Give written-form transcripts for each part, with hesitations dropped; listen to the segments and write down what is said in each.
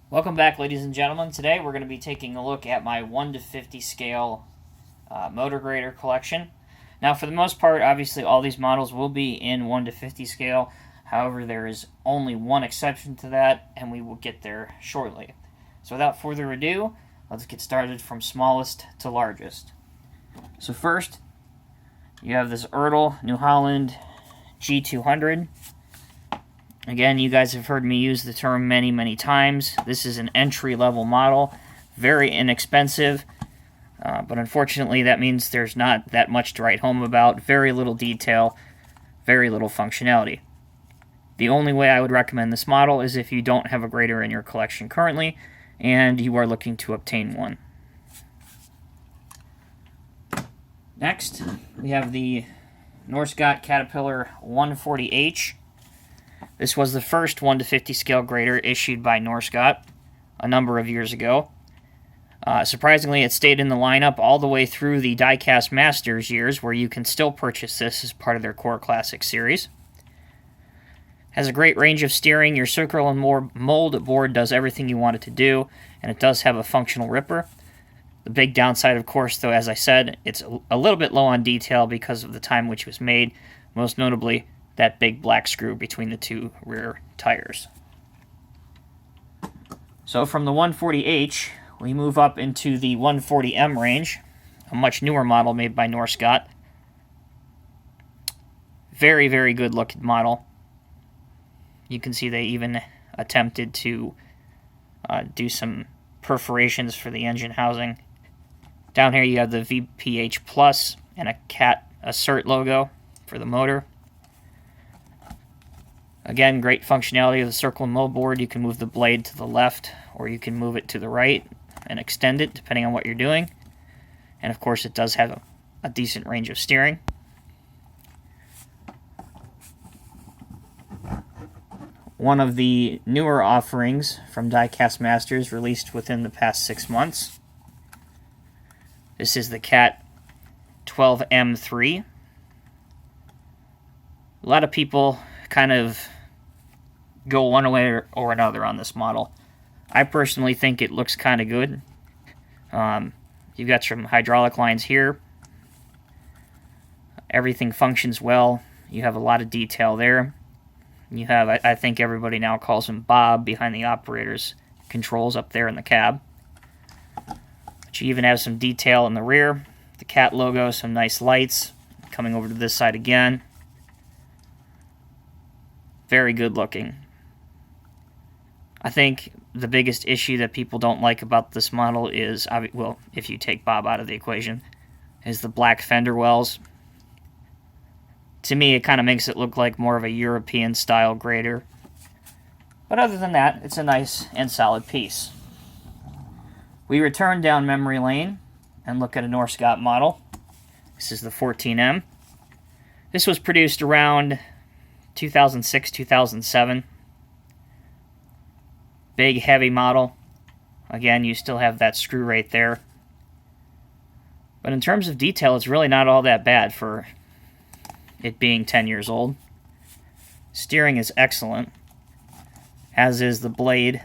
Welcome back, ladies and gentlemen. Today we're going to be taking a look at my 1 to 50 scale motor grader collection. Now, for the most part, obviously all these models will be in 1 to 50 scale. However, there is only one exception to that, and we will get there shortly. So without further ado, let's get started from smallest to largest. So first, you have this Ertl New Holland G200. Again, you guys have heard me use the term many, many times. This is an entry-level model, very inexpensive, but unfortunately that means there's not that much to write home about, very little detail, very little functionality. The only way I would recommend this model is if you don't have a grader in your collection currently, and you are looking to obtain one. Next, we have the Norscot Caterpillar 140H. This was the first 1 to 50 scale grader issued by Norscot a number of years ago. Surprisingly, it stayed in the lineup all the way through the Diecast Masters years, where you can still purchase this as part of their Core Classic series. Has a great range of steering. Your circle and mold board does everything you want it to do, and it does have a functional ripper. The big downside, of course, though, as I said, it's a little bit low on detail because of the time which it was made, most notably that big black screw between the two rear tires. So from the 140H, we move up into the 140M range, a much newer model made by Norscot. Very, very good looking model. You can see they even attempted to do some perforations for the engine housing. Down here you have the VPH Plus and a Cat Assert logo for the motor. Again, great functionality of the circle and mold board. You can move the blade to the left or you can move it to the right and extend it depending on what you're doing. And of course it does have a decent range of steering. One of the newer offerings from Diecast Masters released within the past 6 months. This is the Cat 12M3. A lot of people kind of go one way or another on this model. I personally think it looks kind of good. You've got some hydraulic lines here. Everything functions well. You have a lot of detail there. You have, I think everybody now calls him Bob, behind the operator's controls up there in the cab. But you even have some detail in the rear. The Cat logo, some nice lights. Coming over to this side again. Very good looking. I think the biggest issue that people don't like about this model is, well, if you take Bob out of the equation, is the black fender wells. To me, it kind of makes it look like more of a European-style grader. But other than that, it's a nice and solid piece. We return down memory lane and look at a Norscot model. This is the 14M. This was produced around 2006, 2007. Big, heavy model. Again, you still have that screw right there. But in terms of detail, it's really not all that bad for it being 10 years old. Steering is excellent, as is the blade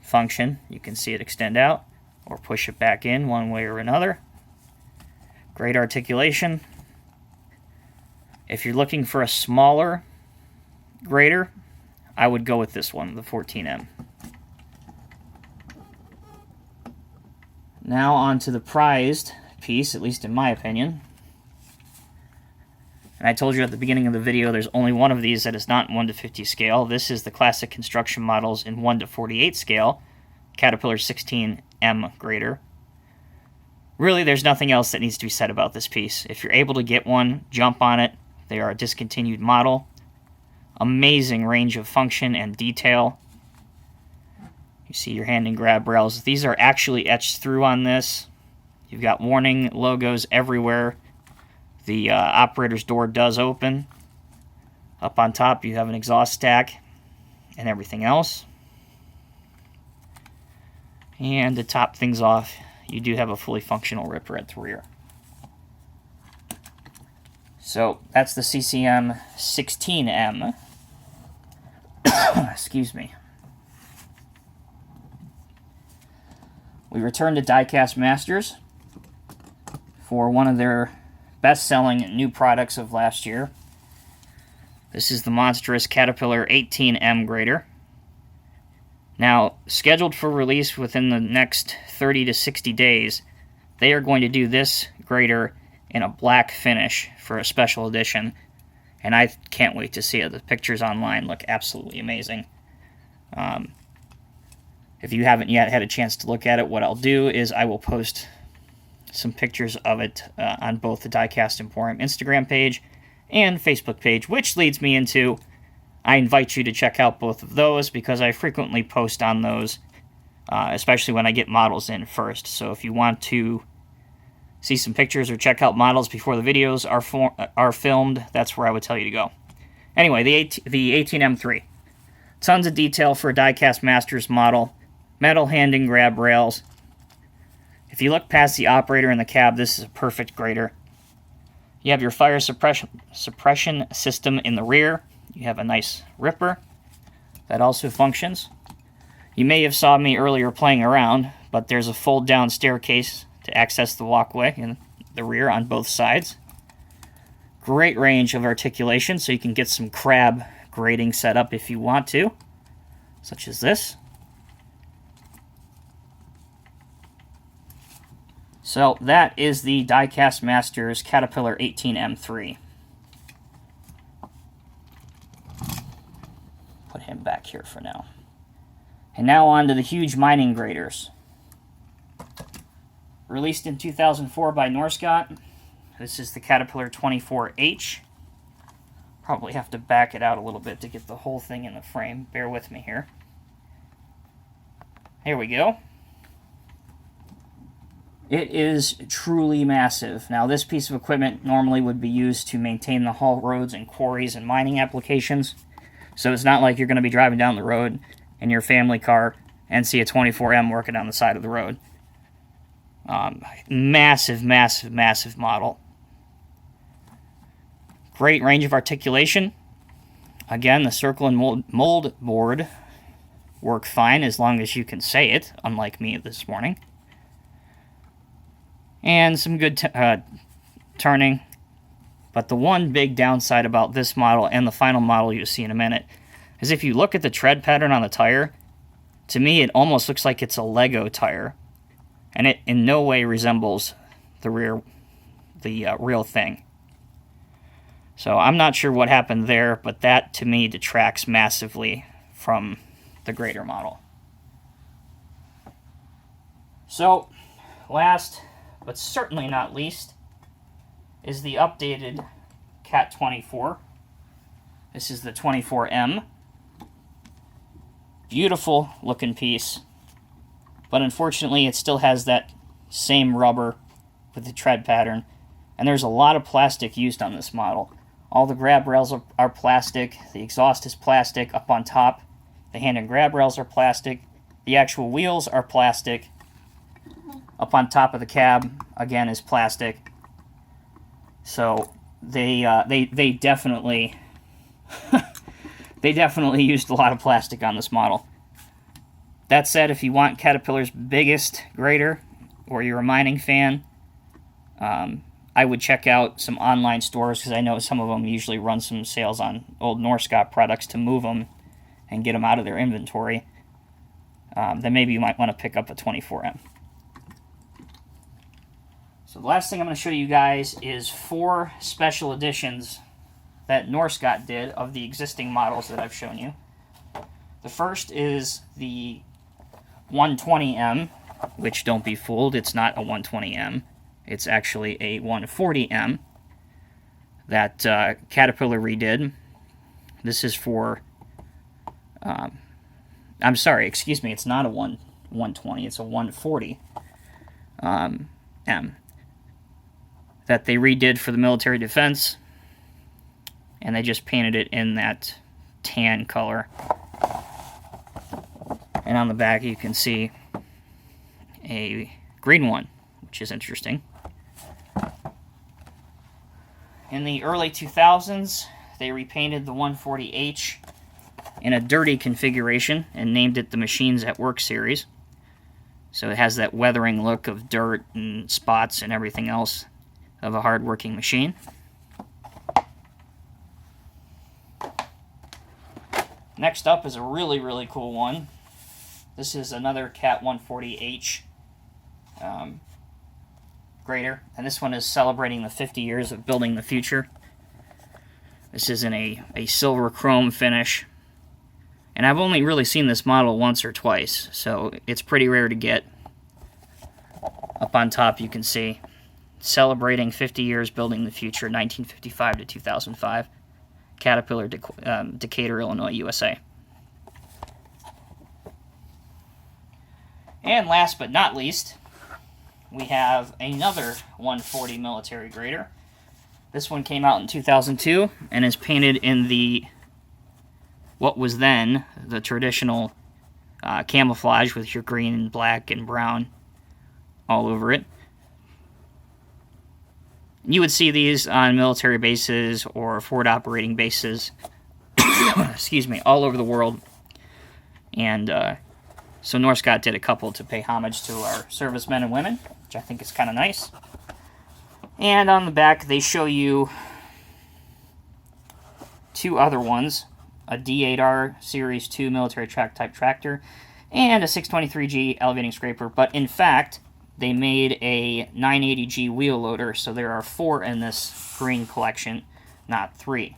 function. You can see it extend out or push it back in one way or another. Great articulation. If you're looking for a smaller grader, I would go with this one, the 14M. Now on to the prized piece, at least in my opinion. And I told you at the beginning of the video there's only one of these that is not in 1 to 50 scale. This is the classic construction models in 1 to 48 scale, Caterpillar 16M grader. Really, there's nothing else that needs to be said about this piece. If you're able to get one, jump on it. They are a discontinued model. Amazing range of function and detail. You see your hand and grab rails. These are actually etched through on this. You've got warning logos everywhere. The operator's door does open. Up on top you have an exhaust stack and everything else. And to top things off, you do have a fully functional ripper at the rear. So that's the CCM 16M. Excuse me. We returned to Diecast Masters for one of their best-selling new products of last year. This is the monstrous Caterpillar 18M grader. Now, scheduled for release within the next 30 to 60 days, they are going to do this grader in a black finish for a special edition, and I can't wait to see it. The pictures online look absolutely amazing. If you haven't yet had a chance to look at it, what I'll do is I will post some pictures of it on both the Diecast Emporium Instagram page and Facebook page, which leads me into, I invite you to check out both of those because I frequently post on those, especially when I get models in first. So if you want to see some pictures or check out models before the videos are filmed, that's where I would tell you to go. Anyway, the 18M3. Tons of detail for a Diecast Masters model. Metal hand and grab rails. If you look past the operator in the cab, this is a perfect grader. You have your fire suppression system in the rear. You have a nice ripper that also functions. You may have saw me earlier playing around, but there's a fold-down staircase to access the walkway in the rear on both sides. Great range of articulation, so you can get some crab grading set up if you want to, such as this. So that is the Diecast Masters Caterpillar 18M3. Put him back here for now. And now on to the huge mining graders. Released in 2004 by Norscot. This is the Caterpillar 24H. Probably have to back it out a little bit to get the whole thing in the frame. Bear with me here. Here we go. It is truly massive. Now, this piece of equipment normally would be used to maintain the haul roads and quarries and mining applications. So it's not like you're going to be driving down the road in your family car and see a 24M working on the side of the road. Massive, massive, massive model. Great range of articulation. Again, the circle and mold board work fine as long as you can say it, unlike me this morning. And some good turning. But the one big downside about this model and the final model you'll see in a minute is if you look at the tread pattern on the tire, to me it almost looks like it's a Lego tire. And it in no way resembles the real thing. So I'm not sure what happened there, but that to me detracts massively from the grader model. So, last but certainly not least is the updated Cat 24. This is the 24M. Beautiful looking piece, but unfortunately it still has that same rubber with the tread pattern, and there's a lot of plastic used on this model. All the grab rails are plastic, the exhaust is plastic up on top, the hand and grab rails are plastic, the actual wheels are plastic, up on top of the cab, again, is plastic. So they definitely they definitely used a lot of plastic on this model. That said, if you want Caterpillar's biggest grader, or you're a mining fan, I would check out some online stores, because I know some of them usually run some sales on old Norscot products to move them and get them out of their inventory. Then maybe you might want to pick up a 24M. So the last thing I'm going to show you guys is 4 special editions that Norscot did of the existing models that I've shown you. The first is the 120M, which, don't be fooled, it's not a 120M. It's actually a 140M that Caterpillar redid. This is for, I'm sorry, excuse me, it's not a 120, it's a 140 M that they redid for the military defense, and they just painted it in that tan color. And on the back you can see a green one, which is interesting. In the early 2000s, they repainted the 140H in a dirty configuration and named it the Machines at Work series. So it has that weathering look of dirt and spots and everything else of a hard-working machine. Next up is a really, really cool one. This is another Cat 140H grader, and this one is celebrating the 50 years of building the future. This is in a silver chrome finish, and I've only really seen this model once or twice, so it's pretty rare to get. Up on top you can see, celebrating 50 years building the future, 1955 to 2005, Caterpillar, Decatur, Illinois, USA. And last but not least, we have another 140 military grader. This one came out in 2002 and is painted in what was then the traditional camouflage with your green and black and brown all over it. You would see these on military bases or forward operating bases, excuse me, all over the world. And so Norscot did a couple to pay homage to our servicemen and women, which I think is kind of nice. And on the back, they show you two other ones, a D8R Series 2 military track type tractor, and a 623G elevating scraper. But in fact, they made a 980G wheel loader, so there are 4 in this green collection, not 3.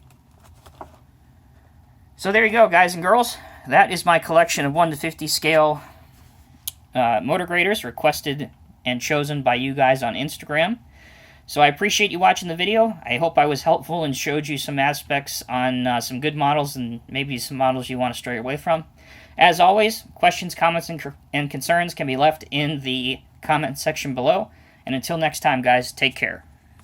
So there you go, guys and girls. That is my collection of 1 to 50 scale motor graders requested and chosen by you guys on Instagram. So I appreciate you watching the video. I hope I was helpful and showed you some aspects on some good models and maybe some models you want to stray away from. As always, questions, comments, and concerns can be left in the comment section below. And until next time, guys, take care.